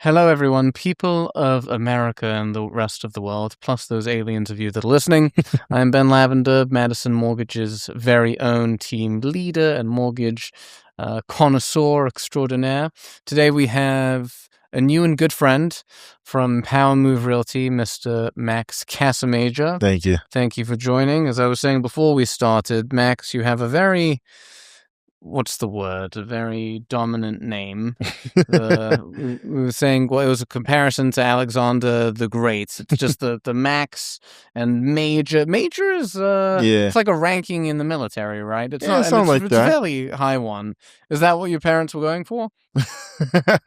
Hello, everyone, people of America and the rest of the world, plus those aliens of you that are listening. I'm Ben Lavender, Madison Mortgage's very own team leader and mortgage connoisseur extraordinaire. Today we have a new and good friend from Power Move Realty, Mr. Max Cassamajor. Thank you. Thank you for joining. As I was saying before we started, Max, you have a very... what's the word? A very dominant name. We were saying, well, it was a comparison to Alexander the Great. It's just the Max and Major. Major is it's like a ranking in the military, right? It's not something like it's that. a fairly high one. Is that what your parents were going for?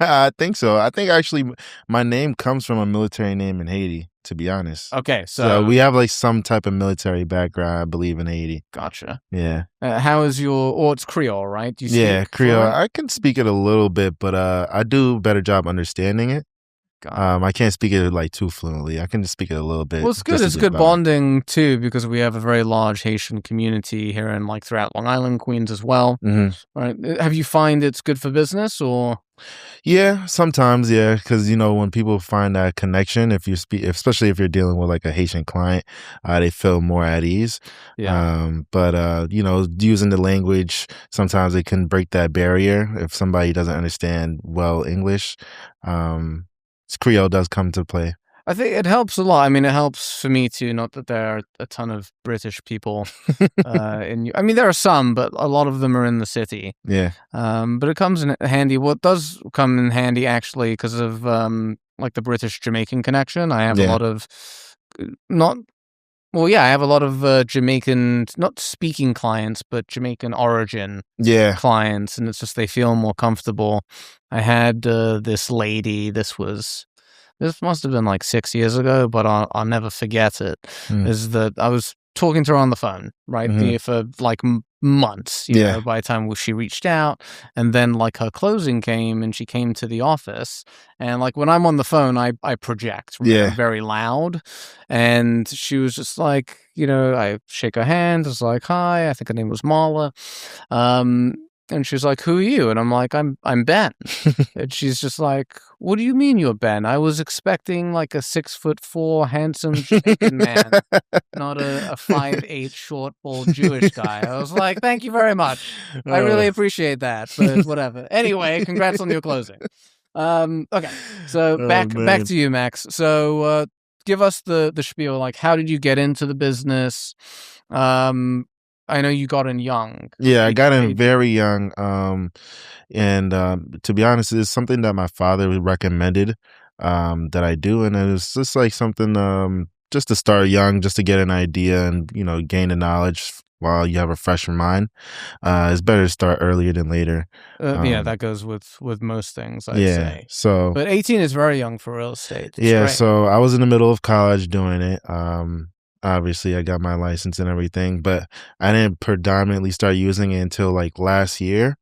I think so. I think actually my name comes from a military name in Haiti, to be honest. Okay, So we have like some type of military background, I believe, in Haiti. Gotcha. Yeah. How is your... or it's Creole, right? Do you speak Creole. fluent? I can speak it a little bit, but I do a better job understanding it. I can't speak it like too fluently. I can just speak it a little bit. Well, it's good. It's good bonding too, because we have a very large Haitian community here and like throughout Long Island, Queens as well. Mm-hmm. Right? Have you find it's good for business or? Yeah, sometimes, yeah, because when people find that connection, if you speak, especially if you're dealing with like a Haitian client, they feel more at ease. Yeah. But using the language, sometimes it can break that barrier if somebody doesn't understand well English. Creole does come to play. I think it helps a lot. I mean, it helps for me too. Not that there are a ton of British people I mean, there are some, but a lot of them are in the city. Yeah. But it comes in handy. What does come in handy actually, because of like the British Jamaican connection. I have a lot of I have a lot of Jamaican, not speaking clients, but Jamaican origin clients, and it's just they feel more comfortable. I had this lady. This must have been like 6 years ago, but I'll never forget it. Is that I was talking to her on the phone, right, for like months, you know, by the time she reached out, and then like her closing came and she came to the office, and like when I'm on the phone, I project very loud, and she was just like, I shake her hand, I was like, hi, I think her name was Marla, and she's like, who are you? And I'm like, I'm Ben. And she's just like, what do you mean you're Ben? I was expecting like a 6'4" handsome Jamaican man, not a 5'8" short, bald Jewish guy. I was like, thank you very much. I really appreciate that, but whatever. Anyway, congrats on your closing. Okay, so back to you, Max. So give us the spiel. Like, how did you get into the business? I know you got in young. Yeah, I got in very young. And to be honest, it's something that my father recommended that I do. And it was just like something just to start young, just to get an idea and, gain the knowledge while you have a fresh mind. It's better to start earlier than later. That goes with most things, I'd say. So, but 18 is very young for real estate. So I was in the middle of college doing it. Obviously, I got my license and everything, but I didn't predominantly start using it until like last year.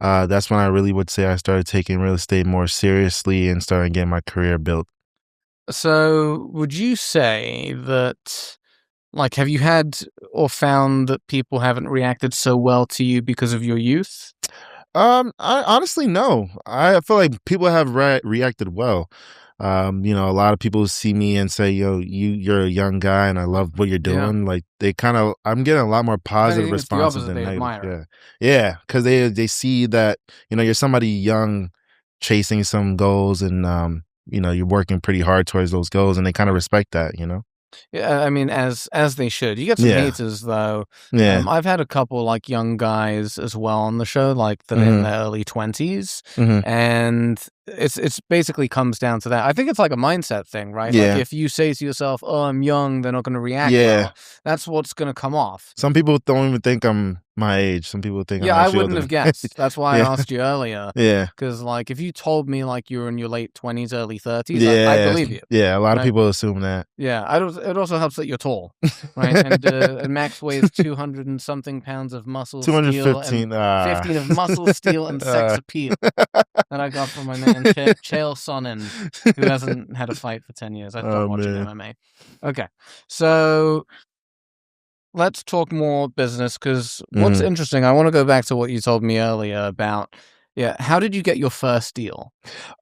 That's when I really would say I started taking real estate more seriously and started getting my career built. So would you say that, like, have you had or found that people haven't reacted so well to you because of your youth? I honestly, no. I feel like people have reacted well. A lot of people see me and say, "Yo, you're a young guy, and I love what you're doing." Like I'm getting a lot more positive responses than negative. Yeah, because they see that you're somebody young, chasing some goals, and you're working pretty hard towards those goals, and they kind of respect that. Yeah, I mean, as they should. You get some haters though. Yeah. I've had a couple like young guys as well on the show, like that in their early 20s, and it's basically comes down to that. I think it's like a mindset thing, right? Yeah. Like if you say to yourself, "Oh, I'm young," they're not going to react well. That's what's going to come off. Some people don't even think I'm my age. Some people think I'm I wouldn't have guessed. That's why I asked you earlier. Yeah. Because like if you told me like you were in your late 20s, early 30s, I believe you. Yeah, a lot of people assume that. Yeah, it also helps that you're tall, right? And Max weighs 200 and something pounds of muscle 215, steel and 15 of muscle steel and sex appeal that I got from my man Chael Sonnen, who hasn't had a fight for 10 years. I stopped watching MMA. Okay, so let's talk more business, because what's interesting, I want to go back to what you told me earlier about Yeah. How did you get your first deal?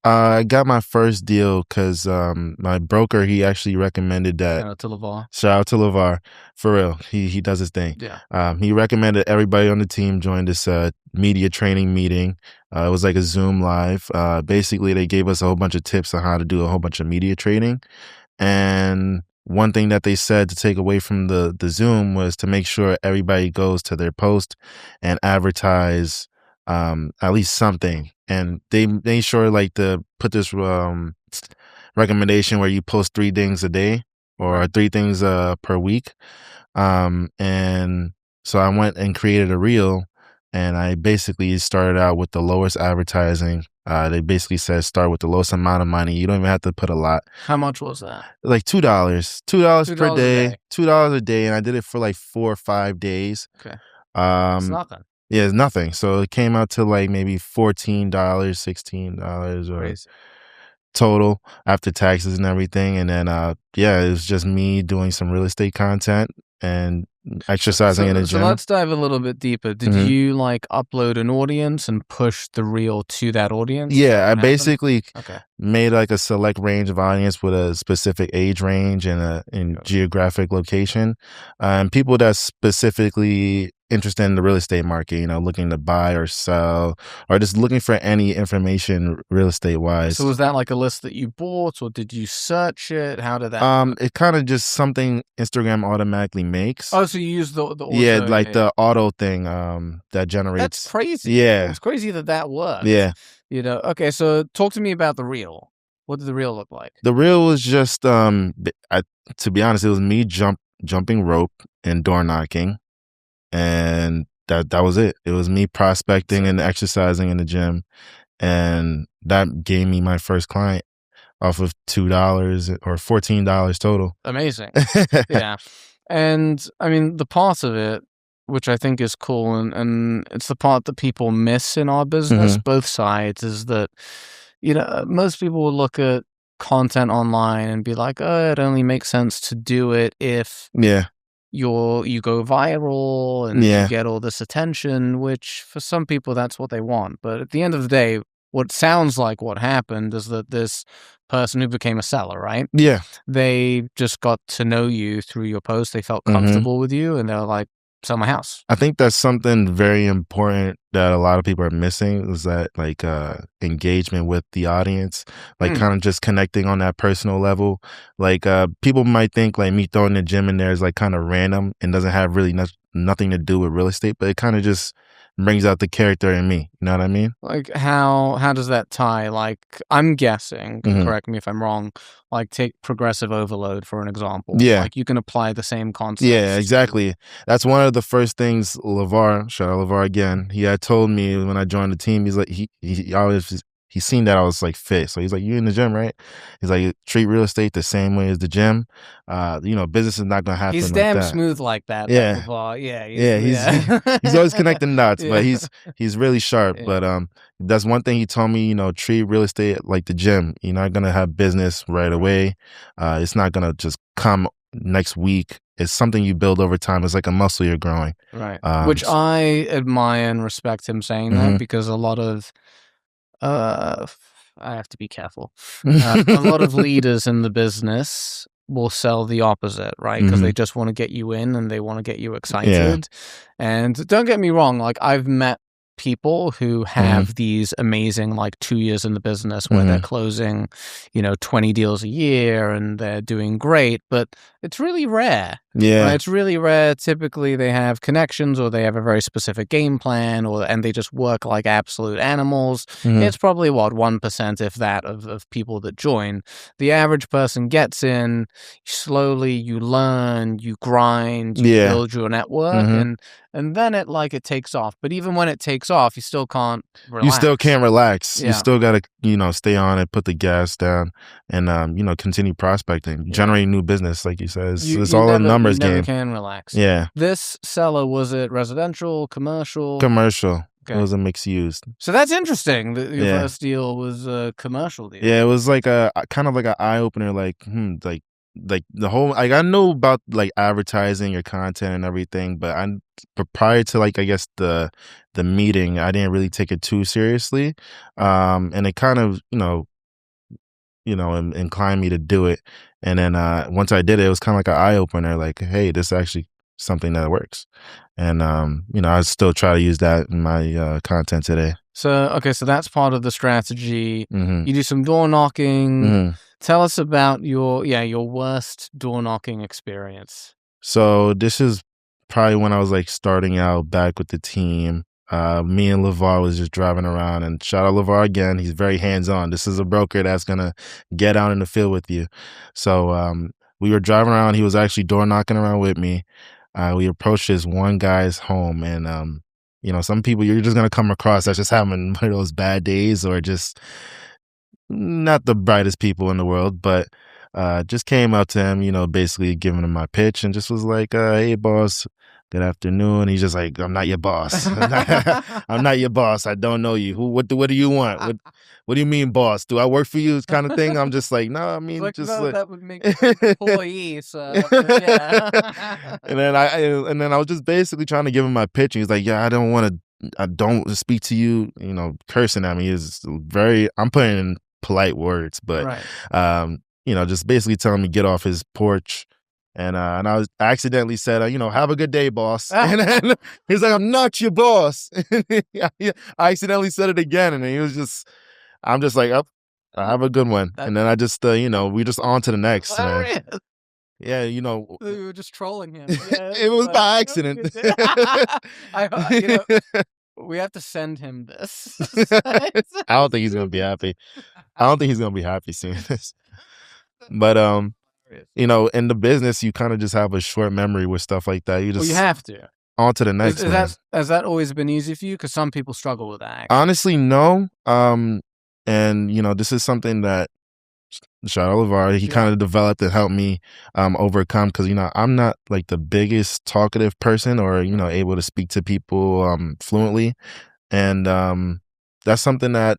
I got my first deal because my broker, he actually recommended that. Shout out to LeVar. Shout out to LeVar, for real. He does his thing. Yeah. He recommended everybody on the team join this media training meeting. It was like a Zoom live. Basically, they gave us a whole bunch of tips on how to do a whole bunch of media training. And one thing that they said to take away from the Zoom was to make sure everybody goes to their post and advertise at least something. And they made sure like to put this recommendation where you post 3 things a day or 3 things per week. And so I went and created a reel, and I basically started out with the lowest advertising. They basically said start with the lowest amount of money. You don't even have to put a lot. How much was that? Like $2 per day, $2 a day, and I did it for like 4 or 5 days. Okay, it's nothing. Yeah, it's nothing. So it came out to like maybe $14, $16 or Crazy. total after taxes and everything. And then yeah, it was just me doing some real estate content and exercising in the gym. So let's dive a little bit deeper. Did you like upload an audience and push the reel to that audience? Yeah, I basically made like a select range of audience with a specific age range and a geographic location. And people that specifically interested in the real estate market, you know, looking to buy or sell or just looking for any information real estate wise. So was that like a list that you bought or did you search it? How did that it kind of just something Instagram automatically makes. Oh, so you use the auto, the auto thing that generates. That's crazy. Yeah. It's crazy that works. Yeah. You know, okay, so talk to me about the reel. What did the reel look like? The reel was just to be honest, it was me jumping rope and door knocking. And that was it. It was me prospecting and exercising in the gym. And that gave me my first client off of $2 or $14 total. Amazing. Yeah. And I mean, the part of it, which I think is cool, and it's the part that people miss in our business, both sides, is that, you know, most people will look at content online and be like, oh, it only makes sense to do it if you go viral and you get all this attention, which for some people that's what they want. But at the end of the day, what sounds like what happened is that this person who became a seller, right? Yeah. They just got to know you through your post. They felt comfortable with you and they're like, sell my house. I think that's something very important that a lot of people are missing, is that like engagement with the audience, like kind of just connecting on that personal level. Like people might think like me throwing the gym in there is like kind of random and doesn't have really nothing to do with real estate, but it kind of just brings out the character in me. You know what I mean? Like how does that tie? Like I'm guessing, correct me if I'm wrong, like take progressive overload for an example. Yeah. Like you can apply the same concepts. Yeah, exactly. That's one of the first things LeVar, shout out LeVar again, he had told me when I joined the team. He's like, he always, he's seen that I was like fit. So he's like, you in the gym, right? He's like, treat real estate the same way as the gym. You know, business is not going to happen He's like damn that. smooth like that. Yeah. He's always connecting dots, but he's really sharp. But that's one thing he told me, you know, treat real estate like the gym. You're not going to have business right away. It's not going to just come next week. It's something you build over time. It's like a muscle you're growing. Right. Which I admire and respect him saying that, because a lot of I have to be careful. A lot of leaders in the business will sell the opposite, right? Because they just want to get you in and they want to get you excited. And don't get me wrong, like I've met people who have these amazing like 2 years in the business where they're closing, you know, 20 deals a year and they're doing great, but it's really rare. Yeah. Right? It's really rare. Typically they have connections or they have a very specific game plan and they just work like absolute animals. It's probably what 1%, if that, of people that join. The average person gets in, slowly you learn, you grind, you build your network, and then it takes off. But even when it takes off, you still can't relax. You still can't relax. You still got to, you know, stay on it, put the gas down, and, you know, continue prospecting, generating new business, like you said. It's all a numbers game. You never can relax. Yeah. This seller, was it residential, commercial? Commercial. Okay. It was a mixed use. So that's interesting that your first deal was a commercial deal. Yeah, it was like a kind of like an eye opener, like, like the whole, like I know about like advertising your content and everything, but prior to like I guess the meeting, I didn't really take it too seriously, and it kind of inclined me to do it. And then once I did it, it was kind of like an eye opener. Like, hey, this is actually something that works. And I still try to use that in my content today. So okay, so that's part of the strategy. Mm-hmm. You do some door knocking. Mm-hmm. Tell us about your worst door knocking experience. So this is probably when I was like starting out back with the team. Me and LeVar was just driving around, and shout out LeVar again. He's very hands-on. This is a broker that's gonna get out in the field with you. So we were driving around. He was actually door knocking around with me. We approached this one guy's home, and some people you're just gonna come across that's just having one of those bad days, or just not the brightest people in the world, but just came up to him, basically giving him my pitch, and just was like, hey, boss, good afternoon. He's just like, I'm not your boss. I'm not your boss. I don't know you. What do you want? What do you mean, boss? Do I work for you? Kind of thing. I'm just like, no, I mean, like, just no, like that would make employee. So yeah. and then I was just basically trying to give him my pitch, and he's like, yeah, I don't speak to you, cursing at me. I'm putting in polite words, but right. Just basically telling me get off his porch. And I accidentally said, have a good day, boss. And then he's like, I'm not your boss. I accidentally said it again, and I'm just like, oh, have a good one. And then I just, we just on to the next, man. Yeah, we were just trolling him. Yeah, it was by accident. We have to send him this. I don't think he's gonna be happy. I don't think he's gonna be happy seeing this. But in the business, you kind of just have a short memory with stuff like that. You have to. On to the next one. Has that always been easy for you? Because some people struggle with that. Honestly, no. And this is something that shout out LeVar, he kind of developed and helped me overcome, because I'm not like the biggest talkative person, or able to speak to people fluently, and that's something that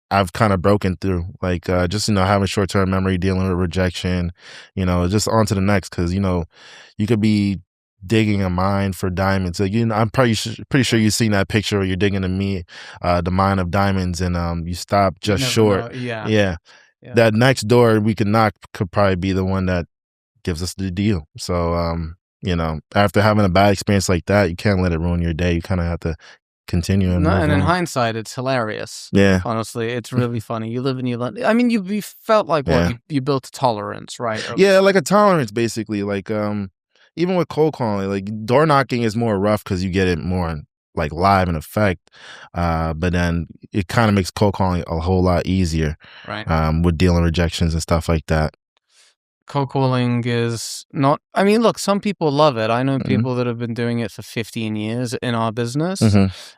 I've kind of broken through, like just having short-term memory, dealing with rejection, just on to the next, because you could be digging a mine for diamonds. So, I'm pretty sure you've seen that picture where you're digging the mine of diamonds, and you stop just short. Yeah. That next door we could knock could probably be the one that gives us the deal. So, after having a bad experience like that, you can't let it ruin your day. You kind of have to continue. And in hindsight, it's hilarious. Yeah. Honestly, it's really funny. You live and you learn. I mean, you felt like you built a tolerance, right? Yeah, like a tolerance, basically. Like, even with cold calling, like door knocking is more rough because you get it more like live in effect, but then it kind of makes cold calling a whole lot easier, right? With dealing rejections and stuff like that. Cold calling is not, I mean, look, some people love it. I know people that have been doing it for 15 years in our business,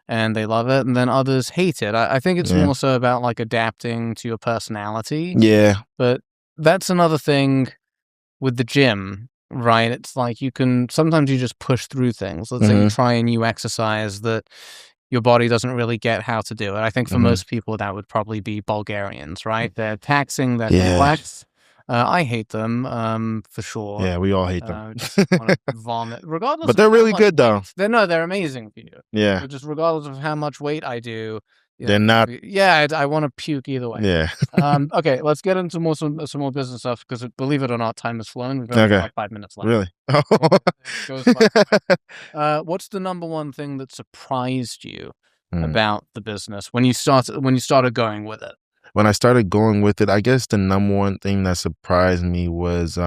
and they love it, and then others hate it. I think it's more so about like adapting to your personality. Yeah. But that's another thing with the gym. Right, it's like sometimes you just push through things. Let's say you try a new exercise that your body doesn't really get how to do it. I think for most people that would probably be Bulgarians, right? They're taxing, they're complex. I hate them, for sure. Yeah, we all hate them. Just want to vomit, regardless. But they're really good, though. They're amazing for you. Yeah. But just regardless of how much weight I do. They're not. Yeah, I want to puke either way. Yeah. Okay, let's get into some more business stuff, because believe it or not, time is flowing. We've only got like 5 minutes left. Really? What's the number one thing that surprised you about the business when you started going with it? When I started going with it, I guess the number one thing that surprised me was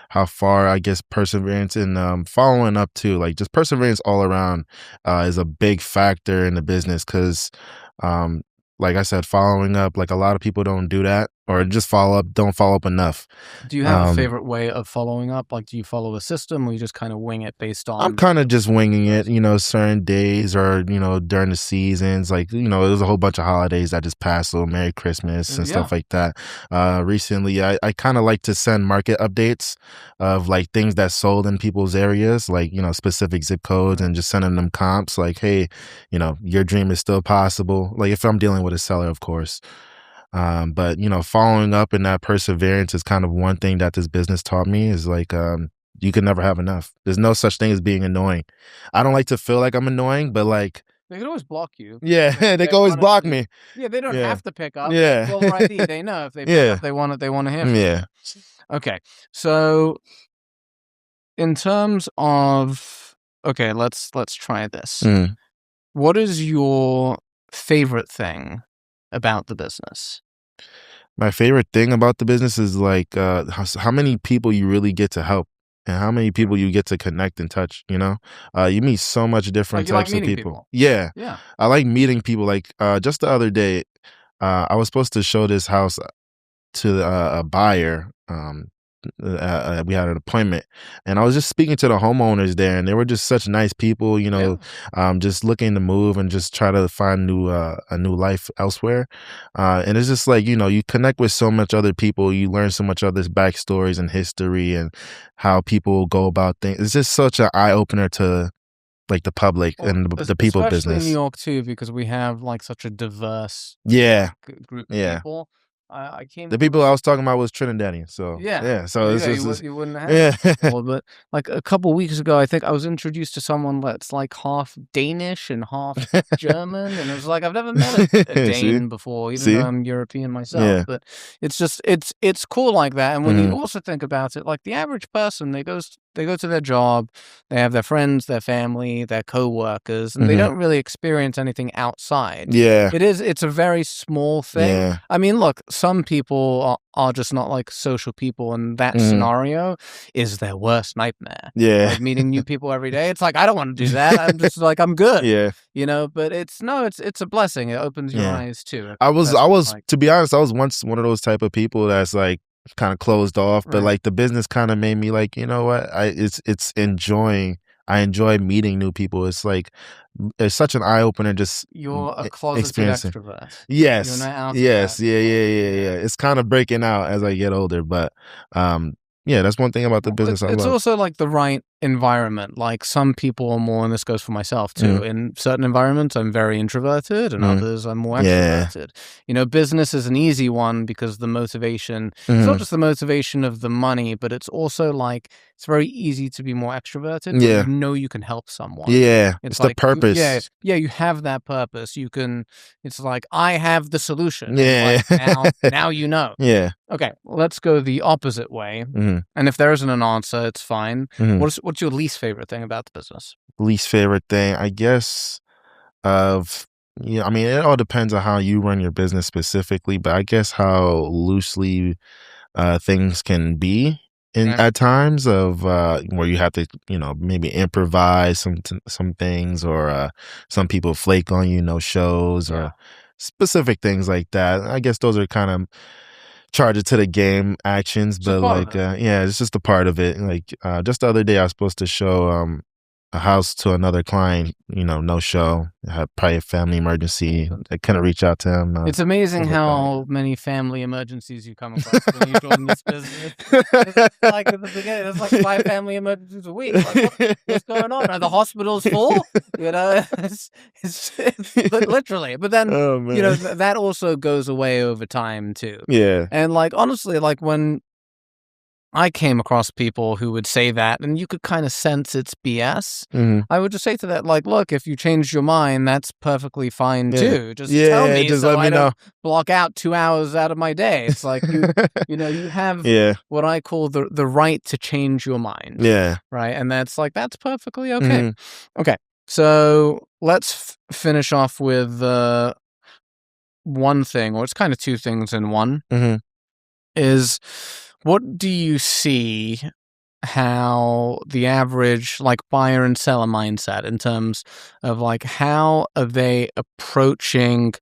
how far, I guess, perseverance and following up too. Like, just perseverance all around is a big factor in the business, because like I said, following up, like a lot of people don't do that, or just don't follow up enough. Do you have a favorite way of following up? Like, do you follow a system, or you just kind of wing it based on? I'm kind of just winging it, certain days, or, during the seasons. Like, there's a whole bunch of holidays that just passed, so Merry Christmas and stuff like that. Recently, I kind of like to send market updates of like things that sold in people's areas, like, specific zip codes, and just sending them comps like, hey, your dream is still possible. Like, if I'm dealing with a seller, of course. But following up and that perseverance is kind of one thing that this business taught me is like, you can never have enough. There's no such thing as being annoying. I don't like to feel like I'm annoying, but like, they can always block you. yeah, they can always block me. Yeah, they don't have to pick up. Yeah. Caller ID, they know if they pick up, they want to hear from you. Okay, so in terms of, okay, let's try this. What is your favorite thing about the business? My favorite thing about the business is like how many people you really get to help and how many people you get to connect and touch, you meet so much different types of people. Yeah. I like meeting people. Like just the other day, I was supposed to show this house to a buyer. We had an appointment, and I was just speaking to the homeowners there, and they were just such nice people, just looking to move and just try to find a new life elsewhere. And it's just like, you connect with so much other people, you learn so much other backstories and history and how people go about things. It's just such an eye opener to like the public and the people especially business. In New York too, because we have like such a diverse group of people. The people I was talking about was Trinidadian, so so you wouldn't have people, but like a couple weeks ago, I think I was introduced to someone that's like half Danish and half German, and it was like I've never met a Dane before, even though I'm European myself. But it's just it's cool like that. And when you also think about it, like the average person, they go to their job, they have their friends, their family, their co-workers, and they don't really experience anything outside. It's a very small thing. I mean, look, some people are just not like social people, and that scenario is their worst nightmare. Like meeting new people every day. It's like, I don't want to do that. I'm just like, I'm good. But it's a blessing. It opens your eyes too. I was to be honest, I was once one of those type of people that's like kind of closed off, but like the business kind of made me like, you know what, I enjoy meeting new people. It's like it's such an eye opener. Just you're a closeted extrovert. Yes, you're not yes, yeah. It's kind of breaking out as I get older, but that's one thing about the business. It's also like the right environment. Like some people are more, and this goes for myself too. In certain environments, I'm very introverted, and others I'm more extroverted. Business is an easy one because the motivation, it's not just the motivation of the money, but it's also like it's very easy to be more extroverted. But you can help someone. It's like, the purpose. You have that purpose. You can. It's like I have the solution. Like, now you know. Okay, let's go the opposite way. And if there isn't an answer, it's fine. What's your least favorite thing about the business? Least favorite thing, I guess, I mean, it all depends on how you run your business specifically, but I guess how loosely things can be at times of where you have to, maybe improvise some things, or some people flake on you, no shows, or specific things like that. I guess those are kind of charge it to the game actions, but like it's just a part of it. Like just the other day I was supposed to show a house to another client, no show. I had probably a family emergency. I couldn't reach out to him. It's amazing how many family emergencies you come across when you join this business. It's like at the beginning, it's like 5 family emergencies a week. Like, what's going on? Are the hospitals full? It's literally. But then, that also goes away over time too. And like, honestly, like when I came across people who would say that, and you could kind of sense it's BS. I would just say to that, like, look, if you changed your mind, that's perfectly fine too. Just tell me, just let me know. Block out 2 hours out of my day. It's like you have what I call the right to change your mind. Right, and that's perfectly okay. Okay, so let's finish off with one thing, or it's kind of two things in one. Is what do you see how the average like buyer and seller mindset in terms of like how are they approaching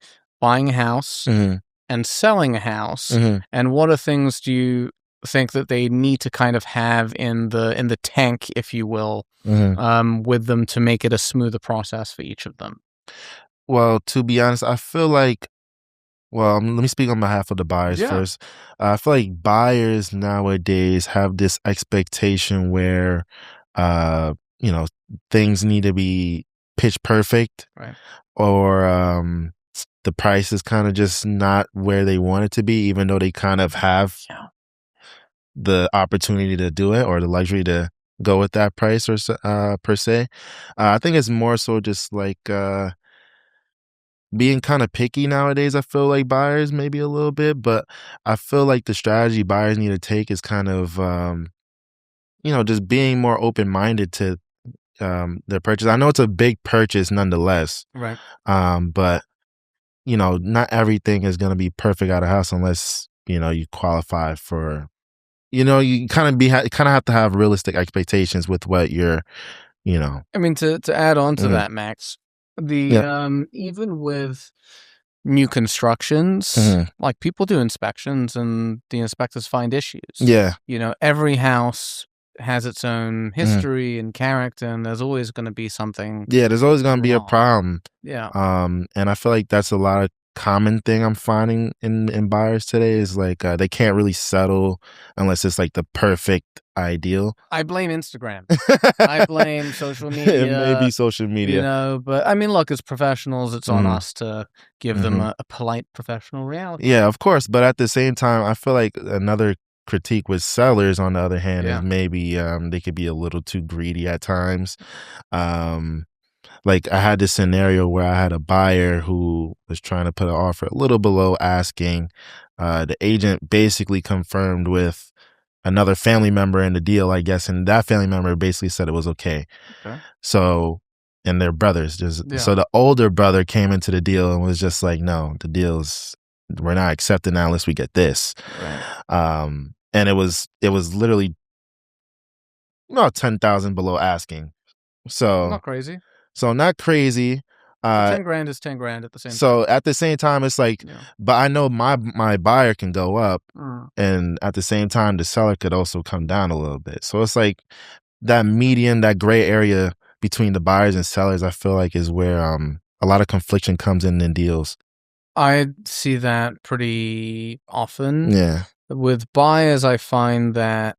buying a house and selling a house, and what are things do you think that they need to kind of have in the tank, if you will, with them to make it a smoother process for each of them? Well, to be honest, I feel like, well, let me speak on behalf of the buyers first. I feel like buyers nowadays have this expectation where, things need to be pitch perfect, or the price is kind of just not where they want it to be, even though they kind of have the opportunity to do it or the luxury to go with that price or per se. I think it's more so just like being kind of picky nowadays. I feel like buyers maybe a little bit, but I feel like the strategy buyers need to take is kind of just being more open-minded to their purchase. I know it's a big purchase nonetheless, right? But not everything is going to be perfect out of house unless you qualify for. You kind of have to have realistic expectations with what you're. I mean, to add on to Mhm. that, Max, Yeah. even with new constructions, Mhm. like people do inspections and the inspectors find issues. Yeah. Every house has its own Mhm. history and character, and there's always going to be something. Yeah, there's always going to be a wrong. problem. Yeah. And I feel like that's a lot of common thing I'm finding in buyers today is like they can't really settle unless it's like the perfect ideal. I blame Instagram. I blame social media. It may be social media. But I mean, look, as professionals, it's on Mhm. us to give them a polite professional reality. Yeah, of course. But at the same time, I feel like another critique with sellers, on the other hand, Yeah. is maybe they could be a little too greedy at times. Like I had this scenario where I had a buyer who was trying to put an offer a little below asking. The agent basically confirmed with another family member in the deal, I guess, and that family member basically said it was okay. Okay. So, and they're brothers. So the older brother came into the deal and was just like, no, we're not accepting that unless we get this. Right. And it was literally about 10,000 below asking. So Not crazy. So not crazy. 10 grand is 10 grand at the same time. So at the same time, it's like, but I know my buyer can go up, and at the same time, the seller could also come down a little bit. So it's like that median, that gray area between the buyers and sellers, I feel like is where a lot of confliction comes in deals. I see that pretty often. Yeah. With buyers, I find that,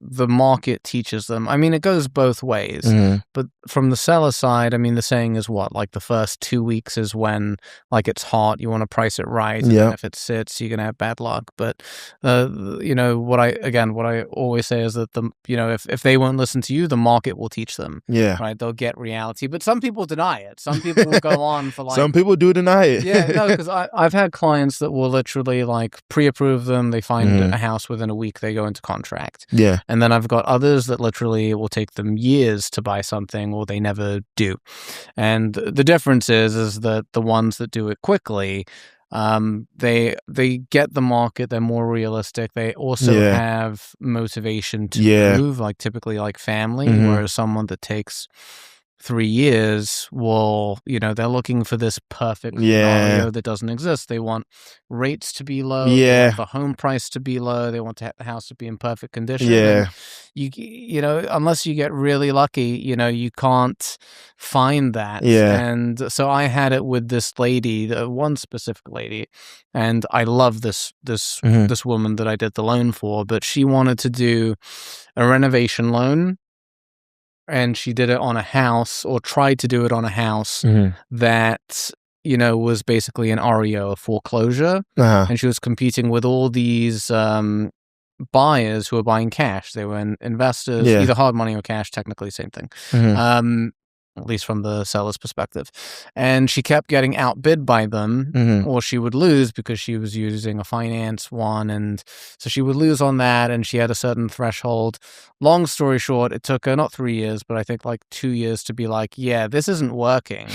the market teaches them. I mean, it goes both ways. Mm-hmm. But from the seller side, I mean, the saying is what? Like the first 2 weeks is when, like, it's hot. You want to price it right. Yeah. And if it sits, you're going to have bad luck. But, what I always say is that, if they won't listen to you, the market will teach them. Yeah. Right? They'll get reality. But some people deny it. Some people will go on for like... Some people do deny it. Yeah, no, because I've had clients that will literally like pre-approve them. They find a house within a week. They go into contract. Yeah. And then I've got others that literally it will take them years to buy something or they never do. And the difference is that the ones that do it quickly, they get the market. They're more realistic. They also have motivation to move, like typically like family, whereas someone that takes 3 years will, they're looking for this perfect scenario that doesn't exist. They want rates to be low. They want the home price to be low. They want the house to be in perfect condition. Yeah. And unless you get really lucky, you can't find that. Yeah. And so I had it with this lady, one specific lady, and I love this woman that I did the loan for, but she wanted to do a renovation loan. And she did it on a house, or tried to do it on a house that, was basically an REO, a foreclosure. And she was competing with all these buyers who were buying cash. They were investors, either hard money or cash, technically same thing. At least from the seller's perspective. And she kept getting outbid by them, or she would lose because she was using a finance one. And so she would lose on that, and she had a certain threshold. Long story short, it took her not 3 years, but I think like 2 years to be like, yeah, this isn't working,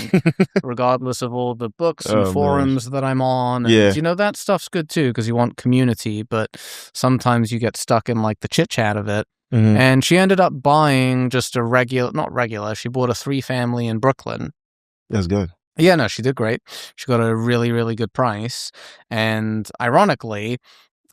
regardless of all the books and forums that I'm on. And, that stuff's good too, because you want community, but sometimes you get stuck in like the chit chat of it. And she ended up buying just she bought a 3-family in Brooklyn. That's good. Yeah, no, she did great. She got a really, really good price. And ironically,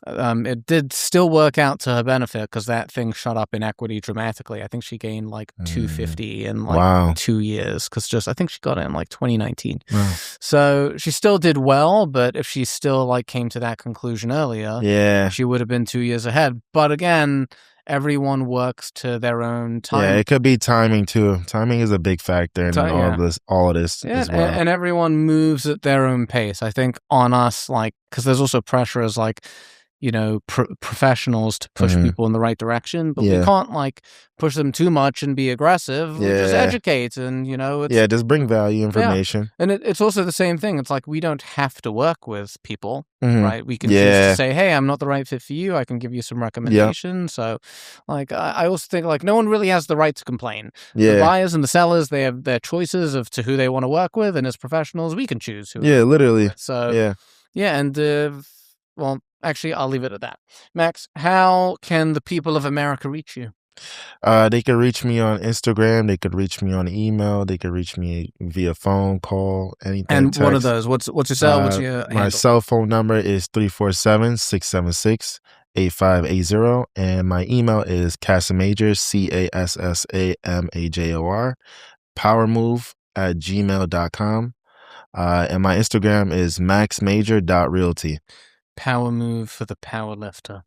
it did still work out to her benefit because that thing shot up in equity dramatically. I think she gained like $250 in like 2 years because I think she got it in like 2019. Wow. So she still did well, but if she still like came to that conclusion earlier, she would have been 2 years ahead. But again, everyone works to their own time. Yeah, it could be timing too. Timing is a big factor in all of this as well. And everyone moves at their own pace. I think on us, like, because there's also pressure as like, you know, professionals to push people in the right direction, but we can't like push them too much and be aggressive. We just educate, and you know, just bring value information. And it's also the same thing. It's like we don't have to work with people, right? We can choose to say, "Hey, I'm not the right fit for you. I can give you some recommendations." So, like, I also think like no one really has the right to complain. The buyers and the sellers, they have their choices of to who they want to work with, and as professionals, we can choose who. Literally. So and well. Actually, I'll leave it at that. Max, how can the people of America reach you? They could reach me on Instagram. They could reach me on email. They could reach me via phone call, anything. And text. What are those? What's your cell? What's your my cell phone number is 347-676-8580, and my email is Cassamajor, Cassamajor, powermove@gmail.com. And my Instagram is maxmajor.realty. Power move for the power lifter.